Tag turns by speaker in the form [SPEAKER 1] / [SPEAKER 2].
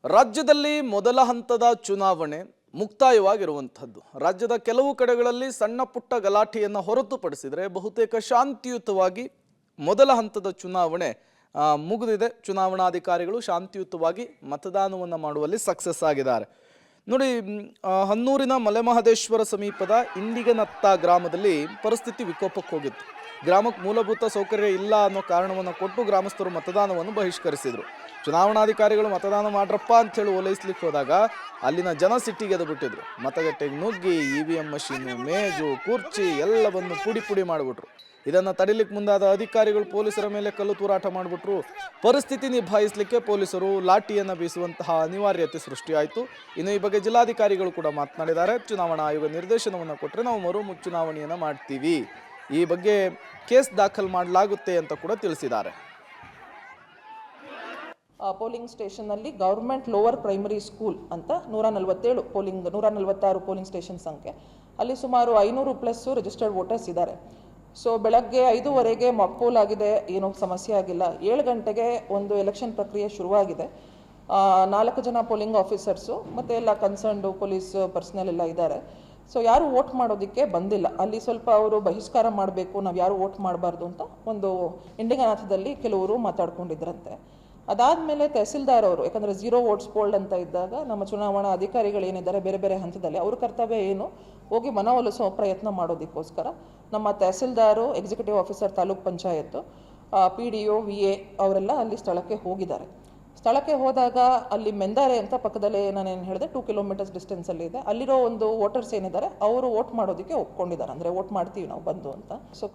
[SPEAKER 1] ರಾಜ್ಯದಲ್ಲಿ ಮೊದಲ ಹಂತದ ಚುನಾವಣೆ ಮುಕ್ತಾಯವಾಗಿರುವಂಥದ್ದು. ರಾಜ್ಯದ ಕೆಲವು ಕಡೆಗಳಲ್ಲಿ ಸಣ್ಣ ಪುಟ್ಟ ಗಲಾಟೆಯನ್ನು ಹೊರತುಪಡಿಸಿದರೆ ಬಹುತೇಕ ಶಾಂತಿಯುತವಾಗಿ ಮೊದಲ ಹಂತದ ಚುನಾವಣೆ ಮುಗಿದಿದೆ. ಚುನಾವಣಾಧಿಕಾರಿಗಳು ಶಾಂತಿಯುತವಾಗಿ ಮತದಾನವನ್ನು ಮಾಡುವಲ್ಲಿ ಸಕ್ಸಸ್ ಆಗಿದ್ದಾರೆ. ನೋಡಿ, ಹನ್ನೂರಿನ ಮಲೆಮಹದೇಶ್ವರ ಸಮೀಪದ ಇಂಡಿಗನತ್ತ ಗ್ರಾಮದಲ್ಲಿ ಪರಿಸ್ಥಿತಿ ವಿಕೋಪಕ್ಕೆ ಹೋಗಿತ್ತು. ಗ್ರಾಮಕ್ಕೆ ಮೂಲಭೂತ ಸೌಕರ್ಯ ಇಲ್ಲ ಅನ್ನೋ ಕಾರಣವನ್ನು ಕೊಟ್ಟು ಗ್ರಾಮಸ್ಥರು ಮತದಾನವನ್ನು ಬಹಿಷ್ಕರಿಸಿದರು. ಚುನಾವಣಾಧಿಕಾರಿಗಳು ಮತದಾನ ಮಾಡ್ರಪ್ಪ ಅಂಥೇಳಿ ಓಲೈಸ್ಲಿಕ್ಕೆ ಹೋದಾಗ ಅಲ್ಲಿನ ಜನ ಸಿಟ್ಟಿಗೆದು ಬಿಟ್ಟಿದ್ರು. ಮತಗಟ್ಟೆಗೆ ನುಗ್ಗಿ EVM ಮಷೀನು, ಮೇಜು, ಕುರ್ಚಿ ಎಲ್ಲವನ್ನು ಪುಡಿ ಪುಡಿ ಮಾಡಿಬಿಟ್ರು. ಇದನ್ನು ತಡಿಲಿಕ್ಕೆ ಮುಂದಾದ ಅಧಿಕಾರಿಗಳು ಪೊಲೀಸರ ಮೇಲೆ ಕಲ್ಲು ತೂರಾಟ ಮಾಡಿಬಿಟ್ರು. ಪರಿಸ್ಥಿತಿ ನಿಭಾಯಿಸಲಿಕ್ಕೆ ಪೊಲೀಸರು ಲಾಠಿಯನ್ನು ಬೀಸುವಂತಹ ಅನಿವಾರ್ಯತೆ ಸೃಷ್ಟಿಯಾಯಿತು. ಇನ್ನು ಈ ಬಗ್ಗೆ ಜಿಲ್ಲಾಧಿಕಾರಿಗಳು ಕೂಡ ಮಾತನಾಡಿದ್ದಾರೆ. ಚುನಾವಣಾ ಆಯೋಗ ನಿರ್ದೇಶನವನ್ನು ಕೊಟ್ಟರೆ ನಾವು ಮರು ಚುನಾವಣೆಯನ್ನು ಮಾಡ್ತೀವಿ, ಈ ಬಗ್ಗೆ ಕೇಸ್ ದಾಖಲು ಮಾಡಲಾಗುತ್ತೆ ಅಂತ ಕೂಡ ತಿಳಿಸಿದ್ದಾರೆ.
[SPEAKER 2] ಪೋಲಿಂಗ್ ಸ್ಟೇಷನ್ನಲ್ಲಿ ಗೌರ್ಮೆಂಟ್ ಲೋವರ್ ಪ್ರೈಮರಿ ಸ್ಕೂಲ್ ಅಂತ 146 ಪೋಲಿಂಗ್ ಸ್ಟೇಷನ್ ಸಂಖ್ಯೆ, ಅಲ್ಲಿ ಸುಮಾರು 500+ ರಿಜಿಸ್ಟರ್ಡ್ ವೋಟರ್ಸ್ ಇದ್ದಾರೆ. ಸೊ ಬೆಳಗ್ಗೆ 5:15 ಮಾಕ್ ಪೋಲ್ ಆಗಿದೆ, ಏನೂ ಸಮಸ್ಯೆ ಆಗಿಲ್ಲ. 7 ಗಂಟೆಗೆ ಒಂದು ಎಲೆಕ್ಷನ್ ಪ್ರಕ್ರಿಯೆ ಶುರುವಾಗಿದೆ. 4 ಜನ ಪೋಲಿಂಗ್ ಆಫೀಸರ್ಸು ಮತ್ತು ಎಲ್ಲ ಕನ್ಸರ್ನ್ಡು ಪೊಲೀಸ್ ಪರ್ಸನಲ್ ಎಲ್ಲ ಇದ್ದಾರೆ. ಸೊ ಯಾರು ವೋಟ್ ಮಾಡೋದಕ್ಕೆ ಬಂದಿಲ್ಲ. ಅಲ್ಲಿ ಸ್ವಲ್ಪ ಅವರು ಬಹಿಷ್ಕಾರ ಮಾಡಬೇಕು, ನಾವು ಯಾರು ವೋಟ್ ಮಾಡಬಾರ್ದು ಅಂತ ಒಂದು ಇಂಡಿಗನಾಥದಲ್ಲಿ ಕೆಲವರು ಮಾತಾಡ್ಕೊಂಡಿದ್ರಂತೆ. ಅದಾದಮೇಲೆ ತಹಸೀಲ್ದಾರ್ ಅವರು, ಯಾಕಂದರೆ 0 votes polled ಅಂತ ಇದ್ದಾಗ ನಮ್ಮ ಚುನಾವಣಾ ಅಧಿಕಾರಿಗಳು ಏನಿದ್ದಾರೆ ಬೇರೆ ಬೇರೆ ಹಂತದಲ್ಲಿ ಅವ್ರ ಕರ್ತವ್ಯ ಏನು, ಹೋಗಿ ಮನವೊಲಿಸೋ ಪ್ರಯತ್ನ ಮಾಡೋದಕ್ಕೋಸ್ಕರ ನಮ್ಮ ತಹಸೀಲ್ದಾರು, executive officer taluk panchayat, PDO, VA ಅವರೆಲ್ಲ ಅಲ್ಲಿ ಸ್ಥಳಕ್ಕೆ ಹೋಗಿದ್ದಾರೆ. ಸ್ಥಳಕ್ಕೆ ಹೋದಾಗ ಅಲ್ಲಿ ಮೆಂದಾರೆ ಅಂತ ಪಕ್ಕದಲ್ಲೇ ನಾನೇನು ಹೇಳಿದೆ 2 kilometers ಡಿಸ್ಟೆನ್ಸಲ್ಲಿ ಇದೆ. ಅಲ್ಲಿರೋ ಒಂದು ವೋಟರ್ಸ್ ಏನಿದ್ದಾರೆ ಅವರು ವೋಟ್ ಮಾಡೋದಕ್ಕೆ ಒಪ್ಕೊಂಡಿದ್ದಾರೆ, ಅಂದರೆ ವೋಟ್ ಮಾಡ್ತೀವಿ ನಾವು ಬಂದು ಅಂತ. ಸೊ